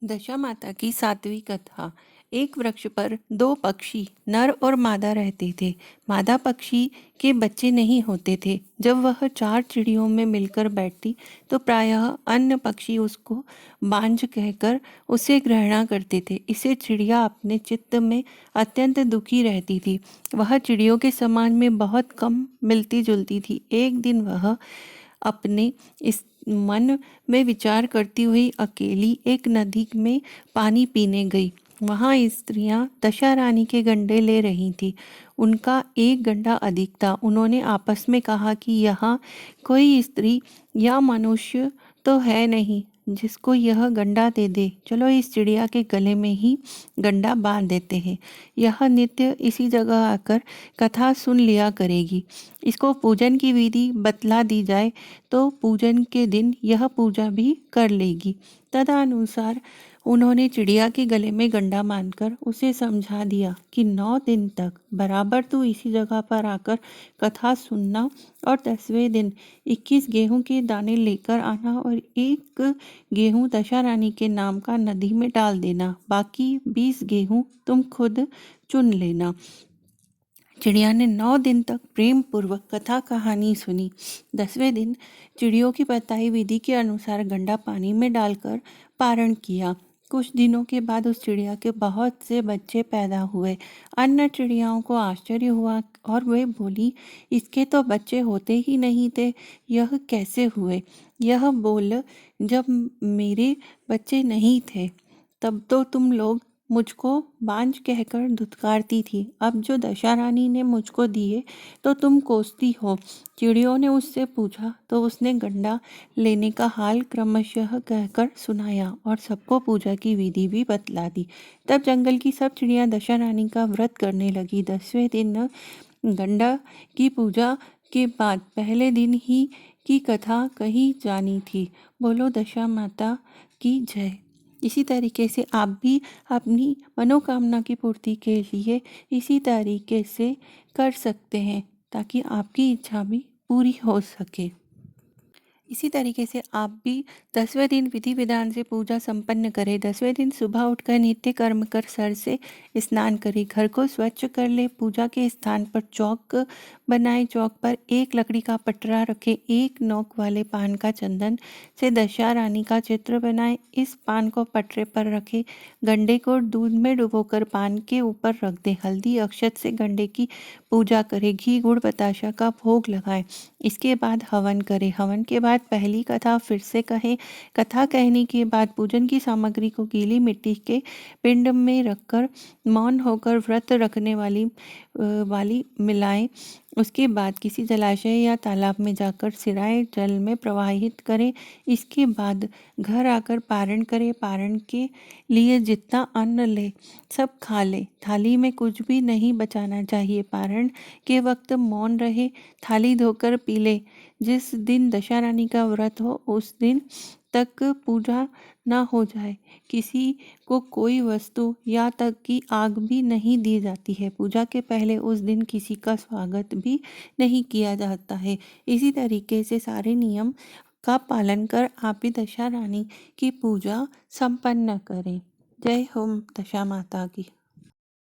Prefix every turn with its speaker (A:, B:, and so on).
A: दशा माता की सातवीं कथा। एक वृक्ष पर दो पक्षी नर और मादा रहते थे। मादा पक्षी के बच्चे नहीं होते थे। जब वह चार चिड़ियों में मिलकर बैठती तो प्रायः अन्य पक्षी उसको बांझ कहकर उसे घृणा करते थे। इससे चिड़िया अपने चित्त में अत्यंत दुखी रहती थी। वह चिड़ियों के समाज में बहुत कम मिलती जुलती थी। एक दिन वह अपने इस मन में विचार करती हुई अकेली एक नदी में पानी पीने गई। वहाँ स्त्रियां दशा रानी के गंडे ले रही थीं। उनका एक गंडा अधिक था। उन्होंने आपस में कहा कि यहाँ कोई स्त्री या मनुष्य तो है नहीं जिसको यह गंडा दे दे। चलो इस चिड़िया के गले में ही गंडा बांध देते हैं। यह नित्य इसी जगह आकर कथा सुन लिया करेगी। इसको पूजन की विधि बतला दी जाए तो पूजन के दिन यह पूजा भी कर लेगी। तदनुसार उन्होंने चिड़िया के गले में गंडा बांधकर उसे समझा दिया कि 9 दिन तक बराबर तू इसी जगह पर आकर कथा सुनना और 10वें दिन 21 गेहूं के दाने लेकर आना और एक गेहूं दशा रानी के नाम का नदी में डाल देना। बाकी 20 गेहूं तुम खुद चुन लेना। चिड़िया ने 9 दिन तक प्रेम पूर्वक कथा कहानी सुनी। 10वें दिन चिड़ियों की बताई विधि के अनुसार गंडा पानी में डालकर पारण किया। कुछ दिनों के बाद उस चिड़िया के बहुत से बच्चे पैदा हुए। अन्य चिड़ियाओं को आश्चर्य हुआ और वे बोली, इसके तो बच्चे होते ही नहीं थे, यह कैसे हुए? यह बोल, जब मेरे बच्चे नहीं थे तब तो तुम लोग मुझको बांझ कहकर धुतकारती थी। अब जो दशा रानी ने मुझको दिए तो तुम कोसती हो। चिड़ियों ने उससे पूछा तो उसने गंडा लेने का हाल क्रमशः कहकर सुनाया और सबको पूजा की विधि भी बतला दी। तब जंगल की सब चिड़ियां दशा रानी का व्रत करने लगी। 10वें दिन गंडा की पूजा के बाद पहले दिन ही की कथा कही जानी थी। बोलो दशा माता की जय। इसी तरीके से आप भी अपनी मनोकामना की पूर्ति के लिए इसी तरीके से कर सकते हैं ताकि आपकी इच्छा भी पूरी हो सके। इसी तरीके से आप भी 10वें दिन विधि विधान से पूजा संपन्न करें। 10वें दिन सुबह उठकर नित्य कर्म कर सर से स्नान करें। घर को स्वच्छ कर ले। पूजा के स्थान पर चौक बनाए। चौक पर एक लकड़ी का पटरा रखें। एक नोक वाले पान का चंदन से दशा रानी का चित्र बनाए। इस पान को पटरे पर रखें। गंडे को दूध में डुबोकर पान के ऊपर रख दें। हल्दी अक्षत से गंडे की पूजा करें। घी गुड़ बताशा का भोग लगाएं। इसके बाद हवन करें। हवन के बाद पहली कथा फिर से कहें। कथा कहने के बाद पूजन की सामग्री को गीली मिट्टी के पिंड में रखकर मौन होकर व्रत रखने वाली मिलाएं। उसके बाद किसी जलाशय या तालाब में जाकर सिराए जल में प्रवाहित करें। इसके बाद घर आकर पारण करें। पारण के लिए जितना अन्न ले सब खा ले। थाली में कुछ भी नहीं बचाना चाहिए। पारण के वक्त मौन रहे। थाली धोकर पी ले। जिस दिन दशा रानी का व्रत हो उस दिन तक पूजा ना हो जाए किसी को कोई वस्तु या तक की आग भी नहीं दी जाती है। पूजा के पहले उस दिन किसी का स्वागत भी नहीं किया जाता है। इसी तरीके से सारे नियम का पालन कर आप भी दशा रानी की पूजा संपन्न करें। जय हो दशा माता की।